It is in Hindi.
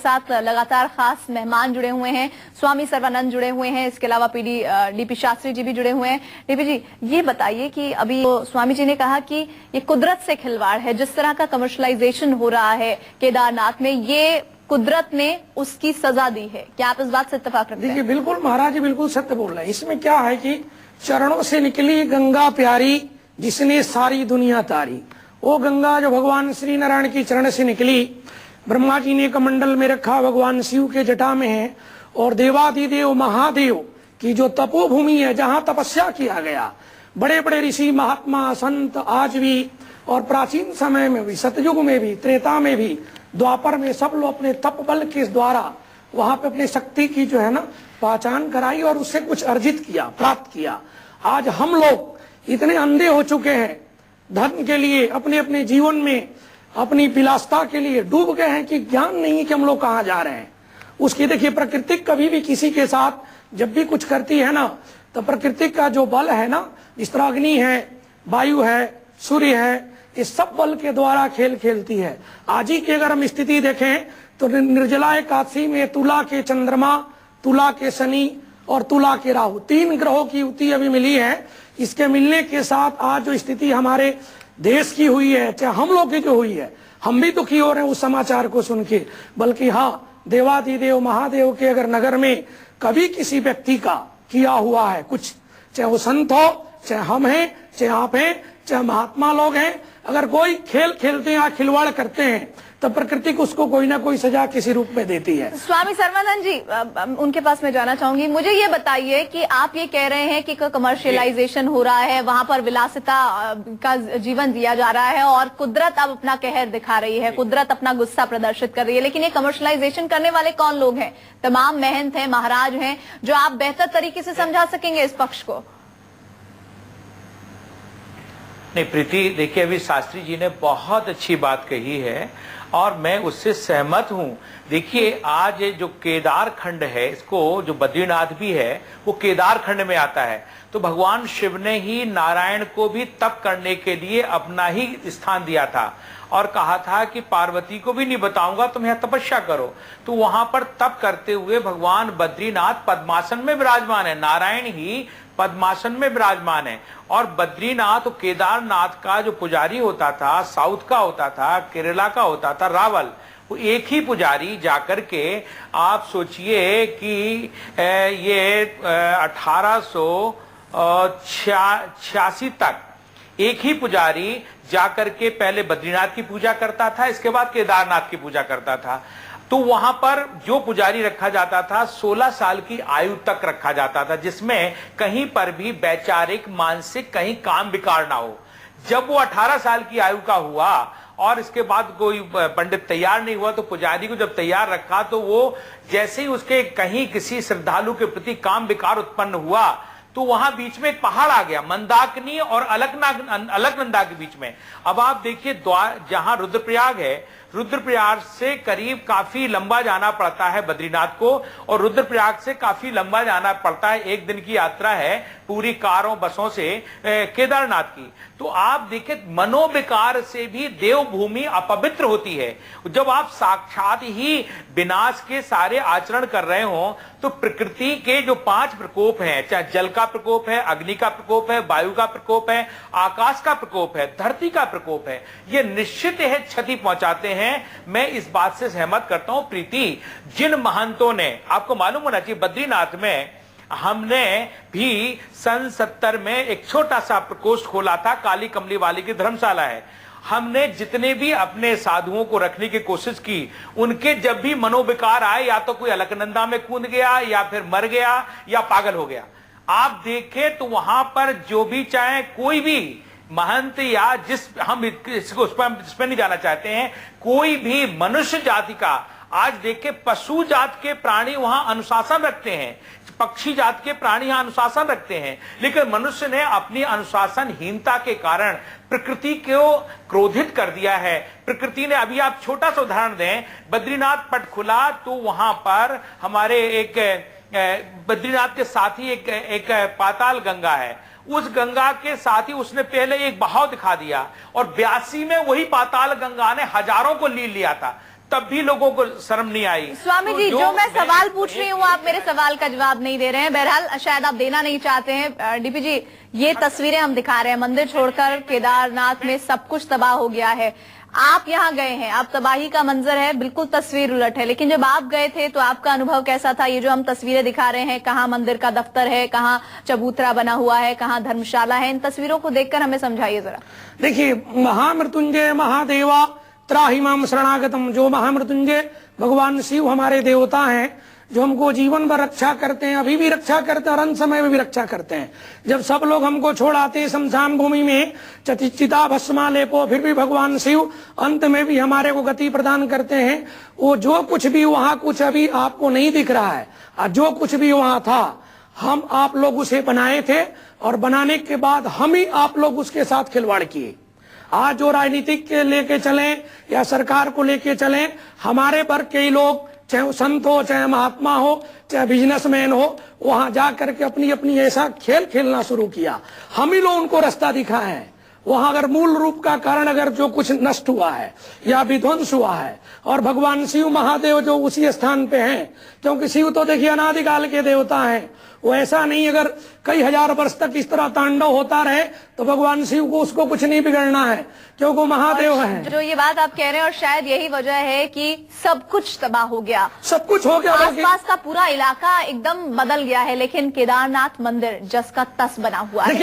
साथ लगातार खास मेहमान जुड़े हुए हैं, स्वामी सर्वानंद जुड़े हुए हैं, इसके अलावा डीपी शास्त्री जी भी जुड़े हुए हैं। डीपी जी, ये बताइए कि अभी तो स्वामी जी ने कहा कि ये कुदरत से खिलवाड़ है, जिस तरह का कमर्शलाइजेशन हो रहा है केदारनाथ में, ये कुदरत ने उसकी सजा दी है। क्या आप इस बात से इत्तेफाक रखते हैं? देखिए, बिल्कुल महाराज जी बिल्कुल सत्य बोल रहे हैं। इसमें क्या है कि चरणों से निकली गंगा प्यारी, जिसने सारी दुनिया तारी। वो गंगा जो भगवान श्री नारायण की चरण से निकली, ब्रह्मा जी ने कमंडल में रखा, भगवान शिव के जटा में है, और देवाधिदेव महादेव की जो तपोभूमि है, जहाँ तपस्या किया गया, बड़े बड़े ऋषि महात्मा संत आज भी और प्राचीन समय में भी, सतयुग में भी, त्रेता में भी, द्वापर में, सब लोग अपने तप बल के द्वारा वहां पे अपनी शक्ति की जो है ना पहचान कराई और उससे कुछ अर्जित किया, प्राप्त किया। आज हम लोग इतने अंधे हो चुके हैं धन के लिए, अपने अपने जीवन में अपनी विलासता के लिए डूब गए हैं कि ज्ञान नहीं है कि हम लोग कहाँ जा रहे हैं। उसकी देखिए, प्रकृति कभी भी किसी के साथ जब भी कुछ करती है ना, तो प्रकृति का जो बल है ना, जिस तरह अग्नि है, वायु है, सूर्य है, इस सब बल के द्वारा खेल खेलती है। आज ही की अगर हम स्थिति देखें तो निर्जला एकादशी में तुला के चंद्रमा, तुला के शनि और तुला के राहु, 3 ग्रहों की युति अभी मिली है। इसके मिलने के साथ आज जो स्थिति हमारे देश की हुई है, चाहे हम लोग की जो हुई है, हम भी दुखी हो रहे हैं उस समाचार को सुन के। बल्कि हाँ, देवाधिदेव महादेव के अगर नगर में कभी किसी व्यक्ति का किया हुआ है कुछ, चाहे वो संत हो, चाहे हम हैं, चाहे आप हैं, चाहे महात्मा लोग हैं, अगर कोई खेल खेलते हैं या खिलवाड़ करते हैं, तो प्रकृति को उसको कोई ना कोई सजा किसी रूप में देती है। स्वामी सर्वानंद जी, उनके पास मैं जाना चाहूंगी। मुझे ये बताइए कि आप ये कह रहे हैं कि कमर्शियलाइजेशन हो रहा है, वहां पर विलासिता का जीवन दिया जा रहा है और कुदरत अब अपना कहर दिखा रही है, कुदरत अपना गुस्सा प्रदर्शित कर रही है, लेकिन ये कमर्शियलाइजेशन करने वाले कौन लोग हैं? तमाम महंत हैं, महाराज हैं, जो आप बेहतर तरीके से समझा सकेंगे इस पक्ष को। नहीं प्रीति, देखिए अभी शास्त्री जी ने बहुत अच्छी बात कही है और मैं उससे सहमत हूं। देखिए, आज जो केदार खंड है, इसको जो बद्रीनाथ भी है वो केदार खंड में आता है। तो भगवान शिव ने ही नारायण को भी तप करने के लिए अपना ही स्थान दिया था और कहा था कि पार्वती को भी नहीं बताऊंगा, तुम यहां तपस्या करो। तो वहां पर तप करते हुए भगवान बद्रीनाथ पद्मासन में विराजमान है, नारायण ही पद्मासन में विराजमान है। और बद्रीनाथ और केदारनाथ का जो पुजारी होता था, साउथ का होता था, केरला का होता था रावल, वो एक ही पुजारी जाकर के, आप सोचिए कि ये 1886 तक एक ही पुजारी जाकर के पहले बद्रीनाथ की पूजा करता था, इसके बाद केदारनाथ की पूजा करता था। तो वहां पर जो पुजारी रखा जाता था 16 साल की आयु तक रखा जाता था, जिसमें कहीं पर भी वैचारिक मानसिक कहीं काम विकार ना हो। जब वो 18 साल की आयु का हुआ और इसके बाद कोई पंडित तैयार नहीं हुआ, तो पुजारी को जब तैयार रखा तो वो जैसे ही उसके कहीं किसी श्रद्धालु के प्रति काम विकार उत्पन्न हुआ, तो वहां बीच में एक पहाड़ आ गया, मंदाकिनी और अलकनंदा के बीच में। अब आप देखिए, जहां रुद्रप्रयाग है, रुद्रप्रयाग से करीब काफी लंबा जाना पड़ता है बद्रीनाथ को, और रुद्रप्रयाग से काफी लंबा जाना पड़ता है, 1 दिन की यात्रा है पूरी कारों बसों से केदारनाथ की। तो आप देखिए, मनोविकार से भी देवभूमि अपवित्र होती है। जब आप साक्षात ही विनाश के सारे आचरण कर रहे हो, तो प्रकृति के जो 5 प्रकोप हैं, चाहे जल का प्रकोप है, अग्नि का प्रकोप है, वायु का प्रकोप है, आकाश का प्रकोप है, धरती का प्रकोप है, ये निश्चित है क्षति पहुंचाते हैं। मैं इस बात से सहमत करता हूं प्रीति। जिन महंतों ने, आपको मालूम होना चाहिए, बद्रीनाथ में हमने भी सन 70 में एक छोटा सा प्रकोष्ठ खोला था, काली कमली वाली की धर्मशाला है। हमने जितने भी अपने साधुओं को रखने की कोशिश की, उनके जब भी मनोविकार आए, या तो कोई अलकनंदा में कूद गया, या फिर मर गया, या पागल हो गया। आप देखें तो वहां पर जो भी चाहे कोई भी महंत, या हम इसको उस पर नहीं जाना चाहते हैं, कोई भी मनुष्य जाति का, आज देखे पशु जात के प्राणी वहां अनुशासन रखते हैं, पक्षी जात के प्राणी यहां अनुशासन रखते हैं, लेकिन मनुष्य ने अपनी अनुशासनहीनता के कारण प्रकृति को क्रोधित कर दिया है। प्रकृति ने, अभी आप छोटा सा उदाहरण दें, बद्रीनाथ पट खुला तो वहां पर हमारे एक बद्रीनाथ के साथ ही एक पाताल गंगा है, उस गंगा के साथ ही उसने पहले एक बहाव दिखा दिया और 82 में वही पाताल गंगा ने हजारों को लील लिया था। तब भी लोगों को शर्म नहीं आई। स्वामी तो जी, जो मैं सवाल पूछ रही हूँ आप मेरे सवाल का जवाब नहीं दे रहे हैं। बहरहाल शायद आप देना नहीं चाहते हैं। डीपी जी, ये तस्वीरें हम दिखा रहे हैं, मंदिर छोड़कर केदारनाथ में सब कुछ तबाह हो गया है। आप यहाँ गए हैं, आप तबाही का मंजर है, बिल्कुल तस्वीर उलट है, लेकिन जब आप गए थे तो आपका अनुभव कैसा था? ये जो हम तस्वीरें दिखा रहे हैं, कहाँ मंदिर का दफ्तर है, कहाँ चबूतरा बना हुआ है, कहाँ धर्मशाला है, इन तस्वीरों को देखकर हमें समझाइए जरा। देखिए, महामृत्युंजय महादेवा त्राहिमाम शरणागतम, जो महामृत्युंजय भगवान शिव हमारे देवता हैं, जो हमको जीवन भर रक्षा करते हैं, अभी भी रक्षा करते हैं और अंत समय में भी रक्षा करते हैं। जब सब लोग हमको छोड़ आते हैं शमशान भूमि में, चिता भस्मा लेपो, फिर भी भगवान शिव अंत में भी हमारे को गति प्रदान करते हैं। वो जो कुछ भी वहाँ कुछ अभी आपको नहीं दिख रहा है, और जो कुछ भी वहाँ था, हम आप लोग उसे बनाए थे, और बनाने के बाद हम ही आप लोग उसके साथ खिलवाड़ किए। आज जो राजनीतिक के लेके चले या सरकार को लेके चले, हमारे पर कई लोग, चाहे वो संत हो, चाहे महात्मा हो, चाहे बिजनेसमैन हो, वहां जा करके अपनी अपनी ऐसा खेल खेलना शुरू किया। हम ही लोग उनको रास्ता दिखा है। वहां अगर मूल रूप का कारण अगर जो कुछ नष्ट हुआ है या विध्वंस हुआ है, और भगवान शिव महादेव जो उसी स्थान पे हैं, क्योंकि शिव तो देखिए अनादिकाल के देवता हैं। वो ऐसा नहीं, अगर कई हजार वर्ष तक इस तरह तांडव होता रहे तो भगवान शिव को उसको कुछ नहीं बिगड़ना है, क्योंकि वो महादेव हैं। जो ये बात आप कह रहे हैं, और शायद यही वजह है कि सब कुछ तबाह हो गया, सब कुछ हो गया, आसपास का पूरा इलाका एकदम बदल गया है, लेकिन केदारनाथ मंदिर जस का तस बना हुआ है।